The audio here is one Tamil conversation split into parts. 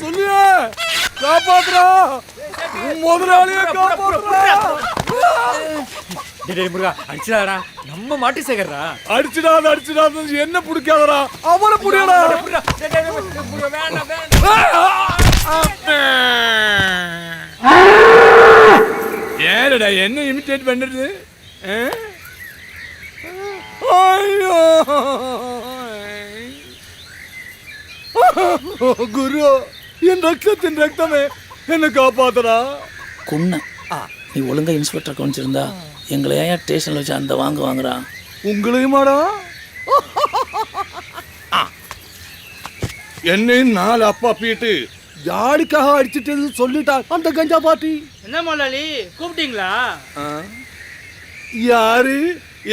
சொல்லியே காப்பாத்துறா, முதலாளிய காப்பாத்துறா. முருகா அடிச்சிடாதடா, நம்ம மாட்டி சேகர்றா. அடிச்சிடாத என்ன பிடிக்காதடா, அவனை புரியடா. ஏடா என்ன இமிட்டேட் பண்ணுறது? ஐயோ குரு, என் ரத்தத்தின் ரத்தமே என்ன காப்பாத்துறா. குன்ன நீ ஒழுங்கா இன்ஸ்பெக்டர் கவனிச்சிருந்தா எங்களை ஏன் ஸ்டேஷன்ல வச்சு அந்த வாங்குறான்? உங்களையுமாடா? என்னையும் 4 அப்பா பீட்டு யாருக்காக அடிச்சுட்டு சொல்லிட்டா அந்த கஞ்சா பாட்டி. என்ன முதலாளி கூப்பிட்டீங்களா? யாரு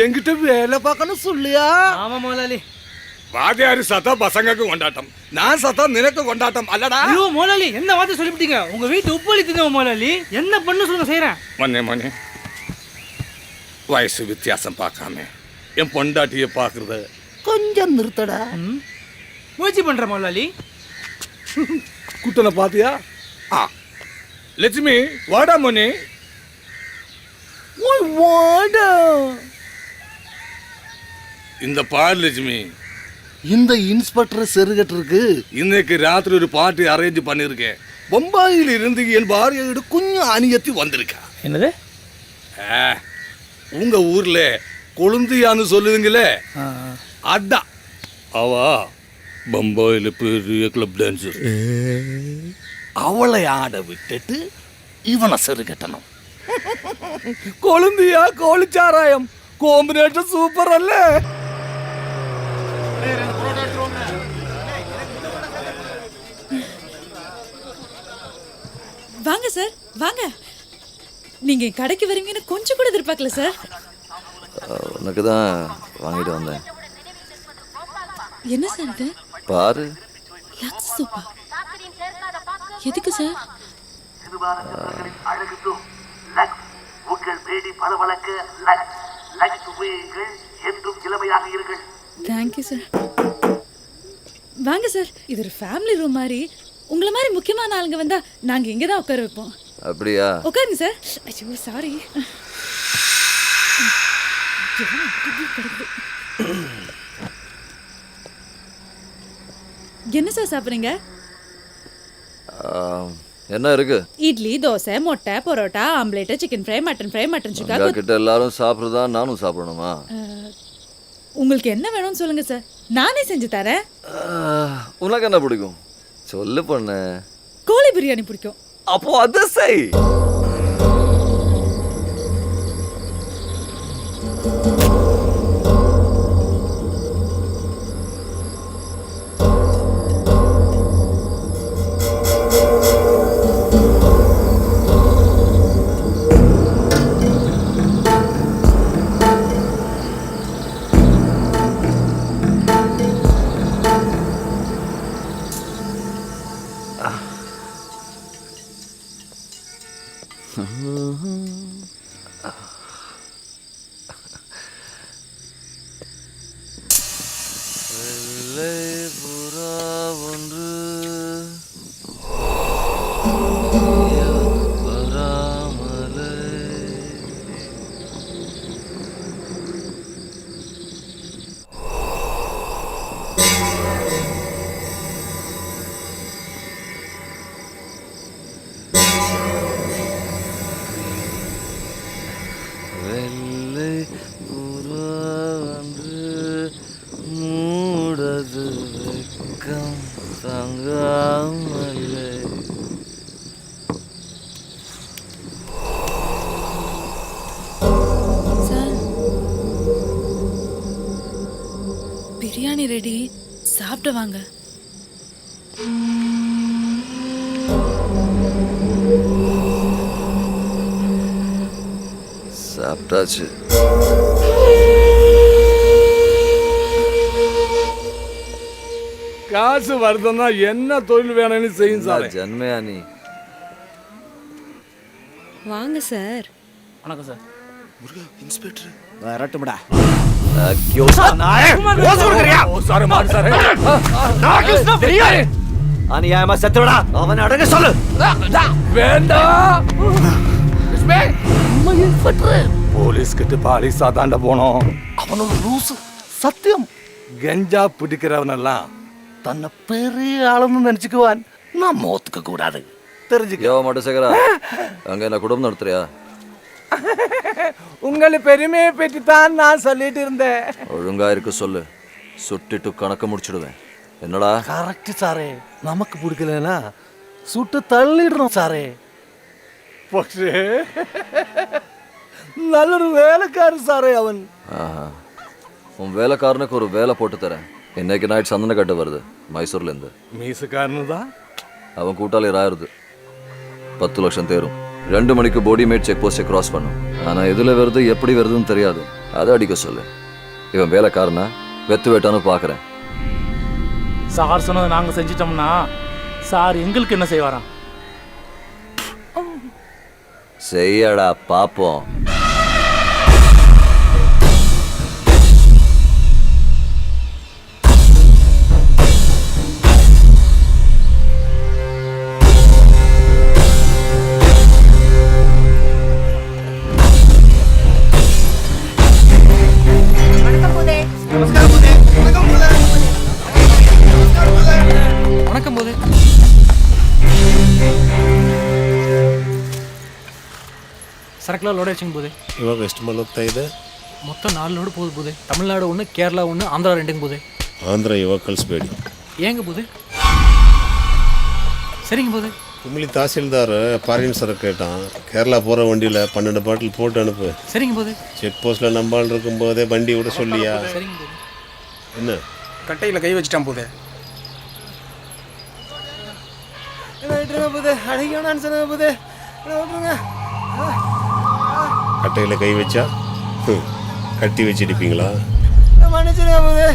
என்கிட்ட வேலை பார்க்கணும் சொல்லியா? ஆமா முதலாளி. வாத்தியாரு சத்தா பசங்களுக்கு கொண்டாட்டம், நான் சத்தா நினைக்க கொண்டாட்டம் அல்லடா. ஐயோ முதலாளி என்ன வார்த்தை சொல்லிவிட்டீங்க? உங்க வீட்டு உப்பளி திங்க முதலாளி, என்ன பண்ணு சொல்லுங்க செய்யறேன். மண்ணே வயசு வித்தியாசம் பார்க்காம என் பொண்டாட்டியை பார்க்கறத கொஞ்சம் நிறுத்தடா. முயற்சி பண்ற முதலாளி. குட்டனை பாத்தியா? லட்சுமி வாடா மோனே, வாடா. இந்த பார் லட்சுமி, இந்த இன்ஸ்பெக்டர் செருகட்டிருக்கு இன்னைக்கு ராத்திரி ஒரு பார்ட்டி அரேஞ்ச் பண்ணிருக்கேன். பம்பாயில் இருந்து என் பாரியோட கொஞ்சம் அணியத்தி வந்திருக்கா. என்னது? உங்க ஊர்ல கொழுந்தியான்னு சொல்லுவீங்களே, அதான் அவா பம்பாயில பெரிய கிளப் டான்சர். அவளை ஆட விட்டுட்டு இவனை செருகட்டணும். கொழுந்தியா கோழிச்சாராயம் காம்பினேஷன் சூப்பர் அல்ல? வாங்க சார் வாங்க. நீங்க கடைக்கு வருவீங்கன்னு கொஞ்சம் கூட எதிர்பார்க்கல சார். உனக்கு தான் வாங்கிட்டு வந்தேன். என்ன சார் இது? பாரு. லக்ஸ் சூப்பா? எதுக்கு சார்? Thank you sir. வாங்க சார், இது ஒரு ஃபேமிலி ரூம் மாதிரி. உங்களை மாதிரி முக்கியமான ஆளுங்க வந்தா நாங்க இங்க தான் உட்கார வைப்போம். அப்படியா? உட்காருங்க சார். ஐயோ சாரி. என்ன சார் சாப்பிடுறீங்க? என்ன இருக்கு? இட்லி, தோசை, முட்டை, parotta, omelette, chicken fry, mutton fry, mutton sukka. கிட்ட எல்லாரும் சாப்பிடுறதா நானும் சாப்பிடணுமா? உங்களுக்கு என்ன வேணும்னு சொல்லுங்க சார், நானே செஞ்சு தரேன். உனக்கு என்ன பிடிக்கும் சொல்லு பொண்ணு. கோழி பிரியாணி பிடிக்கும். அப்போ அதை செய். பிரியாணி ரெடி, சாப்பிட்டு வாங்க. சாப்பிட்டாச்சு. காசு வருதுன்னா என்ன தொழில் வேணும்னு செய்யும் சார். ஜன்மையா நீ? வாங்க சார். வணக்கம் சார். முருகா இன்ஸ்பெக்டர் வரட்டும்டா. அநியாயமா செத்துடா. அவன் அடங்க சொல்லு. வேண்டாம். போலீஸ் கிட்ட பாலிசா தாண்ட போனோம். அவன் ஒரு லூசு. சத்தியம். கஞ்சா பிடிக்கிறவனெல்லாம் தன்னை பெரிய ஆளுன்னு நினைச்சுக்குவான். நான் மோத்துக்க கூடாது தெரிஞ்சுக்க. யோ மட்டசேகரா, அங்க என்ன குடும்பம் நடத்துறியா? உங்களை பெருமையை பற்றி தான் நான் சொல்லிட்டு இருந்தேன். ஒழுங்கா இருக்க சொல்லு, சுட்டிட்டு கணக்கு முடிச்சிடுவேன். என்னடா? கரெக்ட் சாரே. நமக்கு பிடிக்கலன்னா சுட்டு தள்ளிடுறோம் சாரே. പക്ഷേ നല്ലൊരു വേലക്കാരൻ സാറേ അവൻ. உன் வேலைக்காரனுக்கு ஒரு வேலை போட்டு தரேன். இன்னைக்கு நைட் சந்தன கட்டு வருது மைசூர்ல இருந்து. மீசுக்காரனுதான். அவன் கூட்டாளி ராயிருது. 10 லட்சம் தேரும். 2 மணிக்கு போடி மேட் செக் போஸ்டை கிராஸ் பண்ணும். ஆனா எதுல வருது எப்படி வருதுன்னு தெரியாது. அதை அடிக்க சொல்லு. இவன் வேலைக்காரனா வெத்து வேட்டான்னு பாக்குறேன். சார் சொன்னதை நாங்க செஞ்சிட்டோம்னா சார் எங்களுக்கு என்ன செய்வாராம்? செய்யடா பாப்போம். வணக்கம் போதே. சரக்குலாம் லோட் ஆச்சுங்க போதே. ಇವಾಗ ಎಷ್ಟು ಮಲ್ ಹೋಗ್ತಾ ಇದೆ? மொத்தம் 4 லோடு போகுது போதே. தமிழ்நாடு 1, கேரளா 1, ஆந்திரா 2 போதே. ಆಂಧ್ರ ಇವಾಗ ಕಳಿಸ್ಬೇಡಿ. ஏங்க போதே? சரிங்க போதே. குமிளி தாசில்தார் ஃபாரின் சரக்கு கேட்டான். கேரளா போகிற வண்டியில் 12 பாட்டில் போட்டு அனுப்பு. சரிங்க போதே. செக் போஸ்ட்டில் நம்பால் இருக்கும்போதே வண்டி விட சொல்லியா? சரிங்க போதே. என்ன கட்டையில் கை வச்சிட்டான் போதே. கட்டையில் கை வச்சா கட்டி வச்சிருப்பீங்களா? மன்னிச்சிருங்க போதே.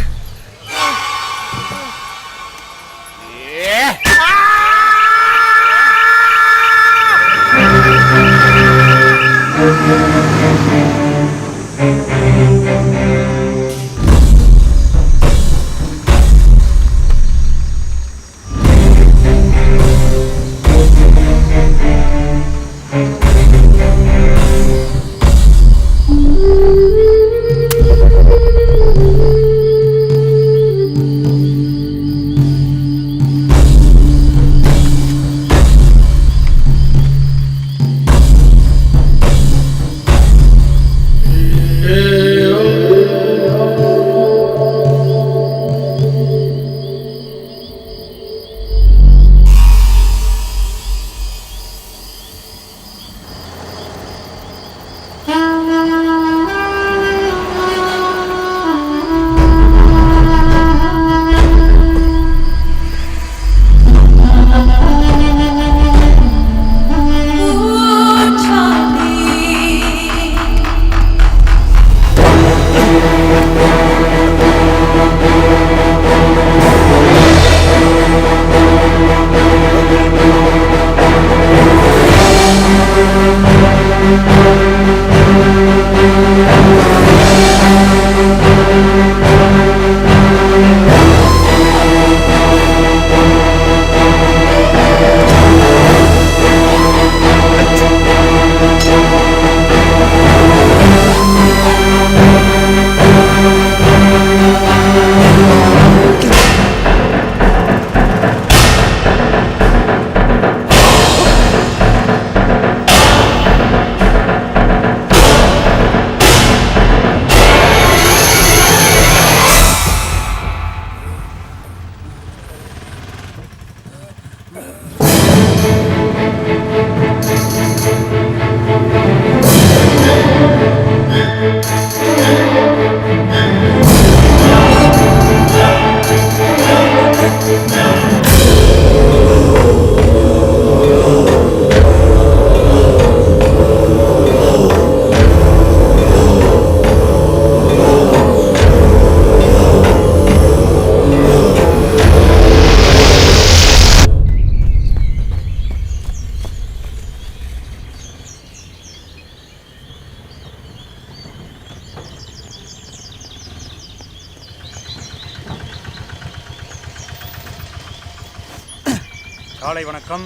காலை வணக்கம்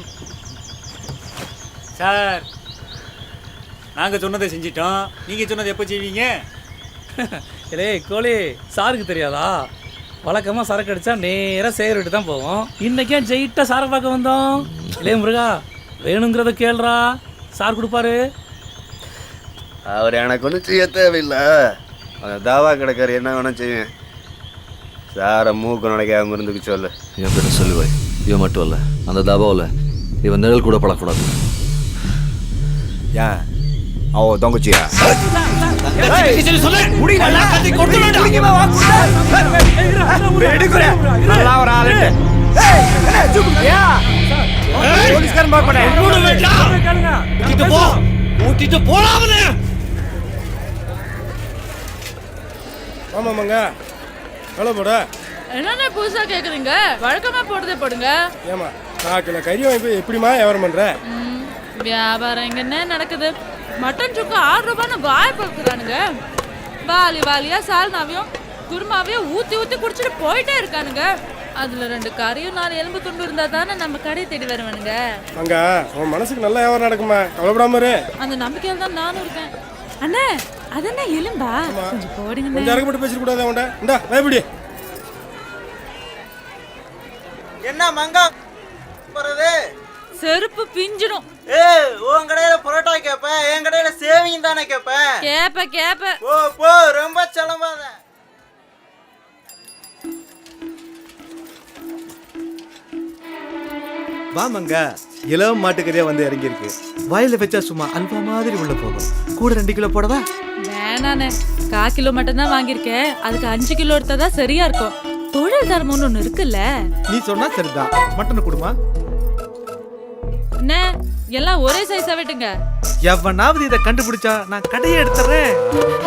சார். நாங்கள் சொன்னதை செஞ்சிட்டோம். நீங்கள் சொன்னதை எப்போ செய்வீங்க? இல்லை கோழி, சாருக்கு தெரியாதா? வழக்கமாக சரக்கு அடித்தா நேராக சேகர் விட்டு தான் போவோம். இன்றைக்கே ஜெயிட்டாக சாரை பார்க்க வந்தோம். இல்லையே முருகா, வேணுங்கிறத கேள்றா, சார் கொடுப்பாரு. அவர் எனக்கு ஒன்றும் செய்ய தேவையில்லை. அந்த தாவா கிடக்காரு என்ன வேணால் செய்வேன். சாரை மூக்கு நடக்காம இருந்துக்கு சொல்லு. என் கிட்ட சொல்லுவாய். இவன் மட்டும் இல்லை, அந்த தாபாவில் இவன் நிழல் கூட பழக்கூடாது. ஏன் அவ தங்கச்சியா? ஆமாமாங்க, எவ்வளோ போட? என்னென்ன புதுசா கேக்குறீங்க? வழக்கமா போடுதே போடுங்க. ஏமா 4 கிலோ கறி வாங்கி எப்படிமா வியாபாரம் பண்ற? வியாபாரம் இங்க என்ன நடக்குது? மட்டன் சுக்கா 6 ரூபான்னு வாய் பக்குறானுங்க. வாலி வாலியா சால்னாவையும் குருமாவையும் ஊத்தி ஊத்தி குடிச்சிட்டு போயிட்டே இருக்கானுங்க. அதுல 2 கறியும் 4 எலும்பு துண்டு இருந்தா தானே நம்ம கடையை தேடி வருவானுங்க. அங்க உன் மனசுக்கு நல்ல வியாபாரம் நடக்குமா, கவலைப்படாம இரு. அந்த நம்பிக்கையில தான் நானும் இருக்கேன். அண்ணே, அது என்ன எலும்பா? கொஞ்சம் போடுங்க. கொஞ்சம் இறக்கப்பட்டு பேசிட்டு கூடாது அவன்கிட்ட. இந்தா பயப்படி. என்ன மங்கா போறது? செருப்பு பிஞ்சிடும். உன் கடையில பரோட்டா கேப்பேன், என் கடையில சேவிங் தானே கேப்பேன். கேப்ப போ போ, ரொம்ப செலவாத. வாமங்க, இளவ மாட்டுக்கறியா வந்து இறங்கியிருக்கு. வயல்ல வச்சா சும்மா அல்வா மாதிரி உள்ள போகும். கூட 2 கிலோ போடவா? வேணாண்ணே, 1/4 கிலோ மட்டும் தான் வாங்கியிருக்கேன். அதுக்கு 5 கிலோ எடுத்தாதான் சரியா இருக்கும். தொழில் தர்மம்னு ஒண்ணு இருக்குல்ல. நீ சொன்னா சரிதான். மட்டன் கொடுமா? என்ன எல்லாம் ஒரே சைஸா வெட்டுங்க. எவனாவது இதை கண்டுபிடிச்சா நான் கடையை எடுத்துறேன்.